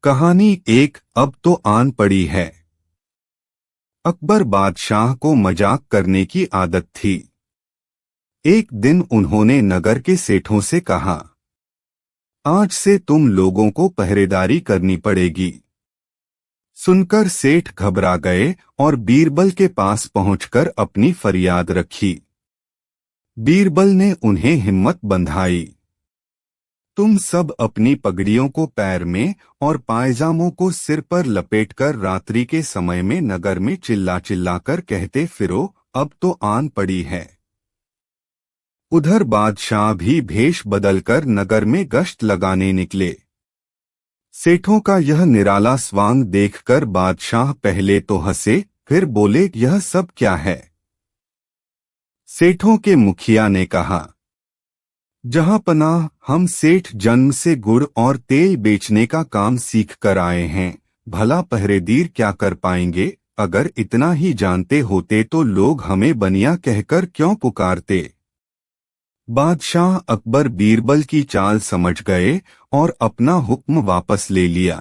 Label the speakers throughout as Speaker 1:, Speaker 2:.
Speaker 1: कहानी एक। अब तो आन पड़ी है। अकबर बादशाह को मजाक करने की आदत थी। एक दिन उन्होंने नगर के सेठों से कहा, आज से तुम लोगों को पहरेदारी करनी पड़ेगी। सुनकर सेठ घबरा गए और बीरबल के पास पहुंचकर अपनी फरियाद रखी। बीरबल ने उन्हें हिम्मत बंधाई। तुम सब अपनी पगड़ियों को पैर में और पायजामों को सिर पर लपेटकर रात्रि के समय में नगर में चिल्ला चिल्लाकर कहते फिरो, अब तो आन पड़ी है। उधर बादशाह भी भेष बदलकर नगर में गश्त लगाने निकले। सेठों का यह निराला स्वांग देखकर बादशाह पहले तो हंसे, फिर बोले, यह सब क्या है? सेठों के मुखिया ने कहा, जहां पनाह, हम सेठ जन्म से गुड़ और तेल बेचने का काम सीख कर आए हैं। भला पहरेदीर क्या कर पाएंगे? अगर इतना ही जानते होते तो लोग हमें बनिया कहकर क्यों पुकारते? बादशाह अकबर बीरबल की चाल समझ गए और अपना हुक्म वापस ले लिया।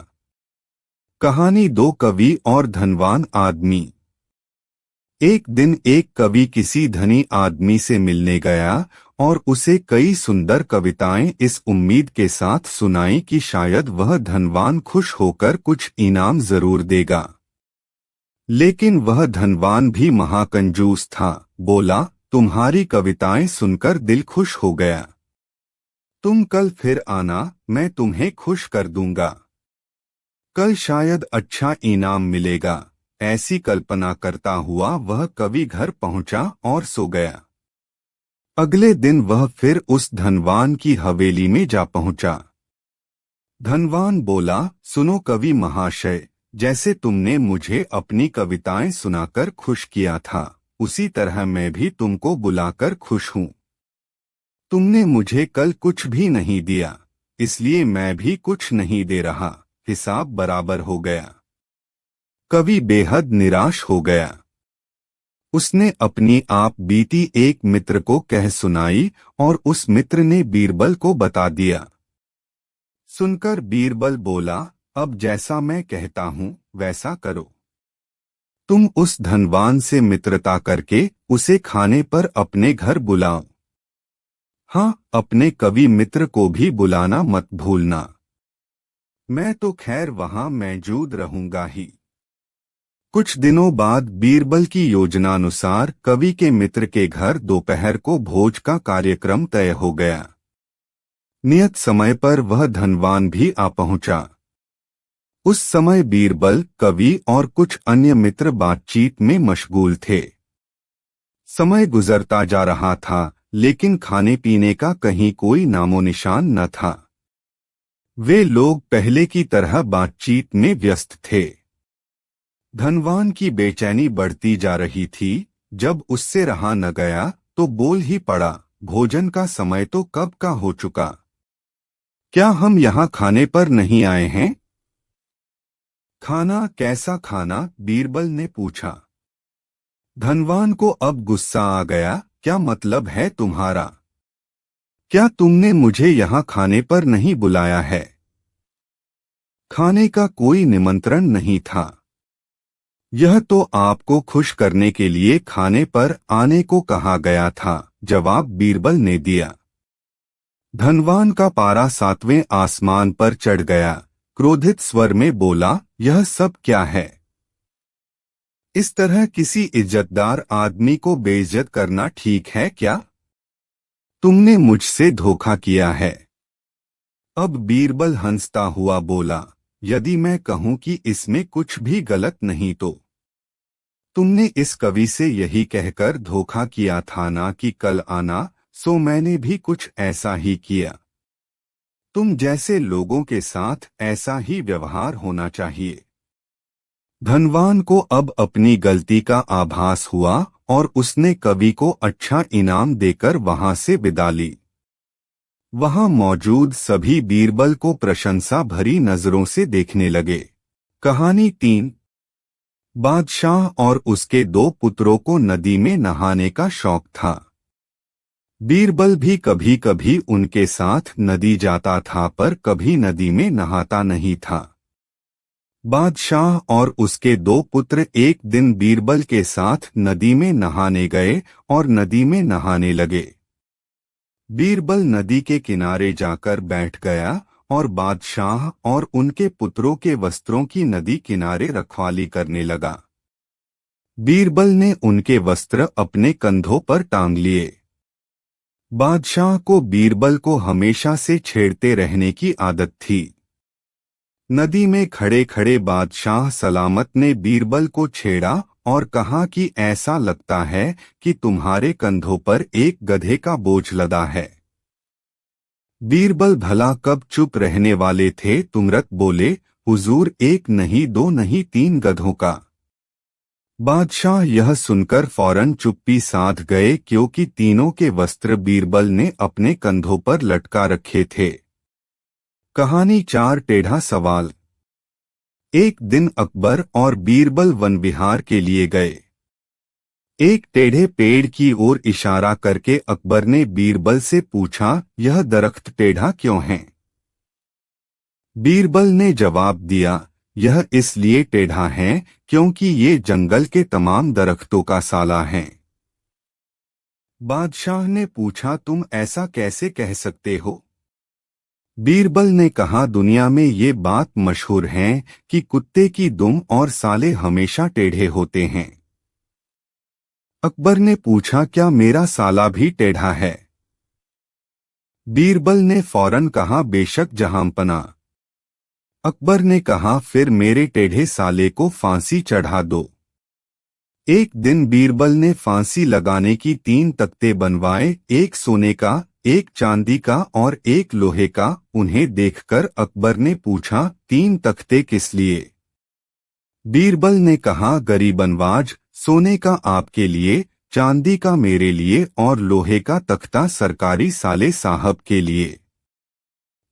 Speaker 1: कहानी दो कवि और धनवान आदमी। एक दिन एक कवि किसी धनी आदमी से मिलने गया और उसे कई सुंदर कविताएं इस उम्मीद के साथ सुनाई कि शायद वह धनवान खुश होकर कुछ इनाम जरूर देगा। लेकिन वह धनवान भी महाकंजूस था। बोला, तुम्हारी कविताएं सुनकर दिल खुश हो गया। तुम कल फिर आना, मैं तुम्हें खुश कर दूंगा। कल शायद अच्छा इनाम मिलेगा। ऐसी कल्पना करता हुआ वह कवि घर पहुंचा और सो गया। अगले दिन वह फिर उस धनवान की हवेली में जा पहुंचा। धनवान बोला, सुनो कवि महाशय, जैसे तुमने मुझे अपनी कविताएं सुनाकर खुश किया था, उसी तरह मैं भी तुमको बुलाकर खुश हूं। तुमने मुझे कल कुछ भी नहीं दिया, इसलिए मैं भी कुछ नहीं दे रहा। हिसाब बराबर हो गया। कवि बेहद निराश हो गया। उसने अपनी आप बीती एक मित्र को कह सुनाई और उस मित्र ने बीरबल को बता दिया। सुनकर बीरबल बोला, अब जैसा मैं कहता हूं वैसा करो। तुम उस धनवान से मित्रता करके उसे खाने पर अपने घर बुलाओ। हाँ, अपने कवि मित्र को भी बुलाना मत भूलना। मैं तो खैर वहां मौजूद रहूंगा ही। कुछ दिनों बाद बीरबल की योजनानुसार कवि के मित्र के घर दोपहर को भोज का कार्यक्रम तय हो गया। नियत समय पर वह धनवान भी आ पहुंचा। उस समय बीरबल, कवि और कुछ अन्य मित्र बातचीत में मशगूल थे। समय गुजरता जा रहा था, लेकिन खाने पीने का कहीं कोई नामो निशान न था। वे लोग पहले की तरह बातचीत में व्यस्त थे। धनवान की बेचैनी बढ़ती जा रही थी। जब उससे रहा न गया तो बोल ही पड़ा, भोजन का समय तो कब का हो चुका। क्या हम यहाँ खाने पर नहीं आए हैं? खाना? कैसा खाना? बीरबल ने पूछा। धनवान को अब गुस्सा आ गया। क्या मतलब है तुम्हारा? क्या तुमने मुझे यहाँ खाने पर नहीं बुलाया है? खाने का कोई निमंत्रण नहीं था। यह तो आपको खुश करने के लिए खाने पर आने को कहा गया था, जवाब बीरबल ने दिया। धनवान का पारा 7वें आसमान पर चढ़ गया। क्रोधित स्वर में बोला, यह सब क्या है? इस तरह किसी इज्जतदार आदमी को बेइज्जत करना ठीक है क्या? तुमने मुझसे धोखा किया है। अब बीरबल हंसता हुआ बोला, यदि मैं कहूं कि इसमें कुछ भी गलत नहीं तो तुमने इस कवि से यही कहकर धोखा किया था ना कि कल आना, सो मैंने भी कुछ ऐसा ही किया। तुम जैसे लोगों के साथ ऐसा ही व्यवहार होना चाहिए। धनवान को अब अपनी गलती का आभास हुआ और उसने कवि को अच्छा इनाम देकर वहां से विदा ली। वहां मौजूद सभी बीरबल को प्रशंसा भरी नजरों से देखने लगे। कहानी 3। बादशाह और उसके 2 पुत्रों को नदी में नहाने का शौक था। बीरबल भी कभी कभी उनके साथ नदी जाता था, पर कभी नदी में नहाता नहीं था। बादशाह और उसके दो पुत्र एक दिन बीरबल के साथ नदी में नहाने गए और नदी में नहाने लगे। बीरबल नदी के किनारे जाकर बैठ गया और बादशाह और उनके पुत्रों के वस्त्रों की नदी किनारे रखवाली करने लगा। बीरबल ने उनके वस्त्र अपने कंधों पर टांग लिए। बादशाह को बीरबल को हमेशा से छेड़ते रहने की आदत थी। नदी में खड़े खड़े बादशाह सलामत ने बीरबल को छेड़ा और कहा कि ऐसा लगता है कि तुम्हारे कंधों पर एक गधे का बोझ लदा है। बीरबल भला कब चुप रहने वाले थे, तुरंत बोले, हुजूर, एक नहीं दो नहीं तीन गधों का। बादशाह यह सुनकर फौरन चुप्पी साध गए, क्योंकि तीनों के वस्त्र बीरबल ने अपने कंधों पर लटका रखे थे। कहानी 4 टेढ़ा सवाल। एक दिन अकबर और बीरबल वन विहार के लिए गए। एक टेढ़े पेड़ की ओर इशारा करके अकबर ने बीरबल से पूछा, यह दरख्त टेढ़ा क्यों है? बीरबल ने जवाब दिया, यह इसलिए टेढ़ा है क्योंकि ये जंगल के तमाम दरख्तों का साला है। बादशाह ने पूछा, तुम ऐसा कैसे कह सकते हो? बीरबल ने कहा, दुनिया में ये बात मशहूर है कि कुत्ते की दुम और साले हमेशा टेढ़े होते हैं। अकबर ने पूछा, क्या मेरा साला भी टेढ़ा है? बीरबल ने फौरन कहा, बेशक जहांपना। अकबर ने कहा, फिर मेरे टेढ़े साले को फांसी चढ़ा दो। एक दिन बीरबल ने फांसी लगाने की 3 तख्ते बनवाए, एक सोने का, एक चांदी का और एक लोहे का। उन्हें देखकर अकबर ने पूछा, 3 तख्ते किस लिए? बीरबल ने कहा, गरीबनवाज, सोने का आपके लिए, चांदी का मेरे लिए और लोहे का तख्ता सरकारी साले साहब के लिए।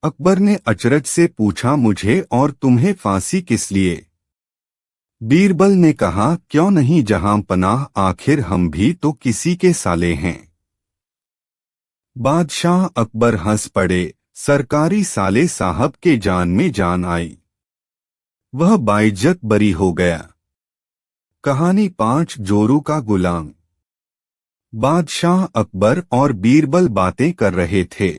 Speaker 1: अकबर ने अचरज से पूछा, मुझे और तुम्हें फांसी किस लिए? बीरबल ने कहा, क्यों नहीं जहां पनाह, आखिर हम भी तो किसी के साले हैं। बादशाह अकबर हंस पड़े। सरकारी साले साहब के जान में जान आई। वह बाइज्जत बरी हो गया। कहानी 5 जोरू का गुलाम। बादशाह अकबर और बीरबल बातें कर रहे थे।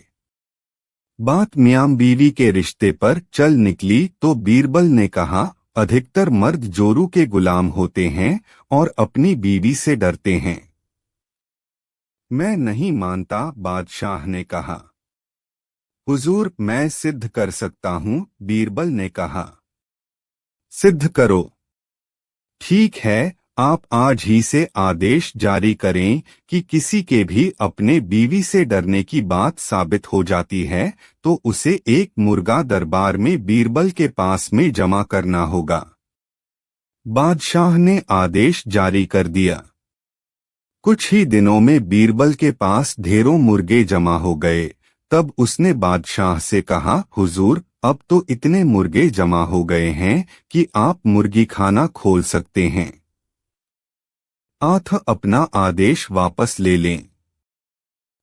Speaker 1: बात मियां बीवी के रिश्ते पर चल निकली तो बीरबल ने कहा, अधिकतर मर्द जोरू के गुलाम होते हैं और अपनी बीवी से डरते हैं। मैं नहीं मानता, बादशाह ने कहा। हुजूर, मैं सिद्ध कर सकता हूं, बीरबल ने कहा। सिद्ध करो। ठीक है, आप आज ही से आदेश जारी करें कि किसी के भी अपने बीवी से डरने की बात साबित हो जाती है तो उसे एक मुर्गा दरबार में बीरबल के पास में जमा करना होगा। बादशाह ने आदेश जारी कर दिया। कुछ ही दिनों में बीरबल के पास ढेरों मुर्गे जमा हो गए। तब उसने बादशाह से कहा, हुजूर, अब तो इतने मुर्गे जमा हो गए हैं कि आप मुर्गी खाना खोल सकते हैं। आप अपना आदेश वापस ले लें।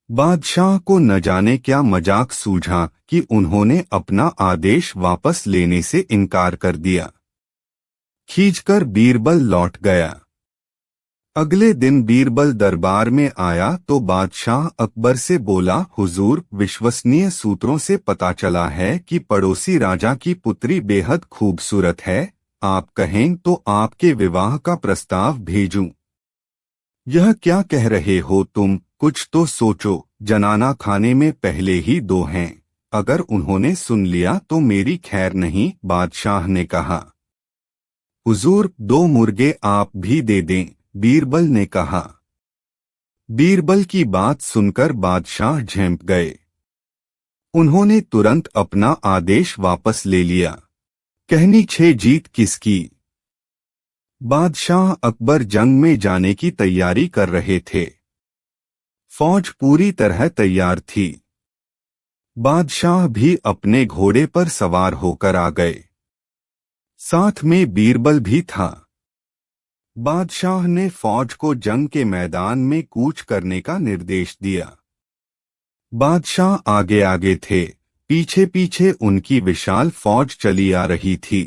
Speaker 1: बादशाह को न जाने क्या मजाक सूझा कि उन्होंने अपना आदेश वापस लेने से इनकार कर दिया। खींचकर बीरबल लौट गया। अगले दिन बीरबल दरबार में आया तो बादशाह अकबर से बोला, हुजूर, विश्वसनीय सूत्रों से पता चला है कि पड़ोसी राजा की पुत्री बेहद खूबसूरत है। आप कहें तो आपके विवाह का प्रस्ताव भेजूं। यह क्या कह रहे हो तुम? कुछ तो सोचो। जनाना खाने में पहले ही 2 हैं। अगर उन्होंने सुन लिया तो मेरी खैर नहीं, बादशाह ने कहा। हुजूर, 2 मुर्गे आप भी दे दें, बीरबल ने कहा। बीरबल की बात सुनकर बादशाह झेंप गए। उन्होंने तुरंत अपना आदेश वापस ले लिया। कहनी 6 जीत किसकी? बादशाह अकबर जंग में जाने की तैयारी कर रहे थे। फौज पूरी तरह तैयार थी। बादशाह भी अपने घोड़े पर सवार होकर आ गए। साथ में बीरबल भी था। बादशाह ने फौज को जंग के मैदान में कूच करने का निर्देश दिया। बादशाह आगे आगे थे, पीछे पीछे उनकी विशाल फौज चली आ रही थी।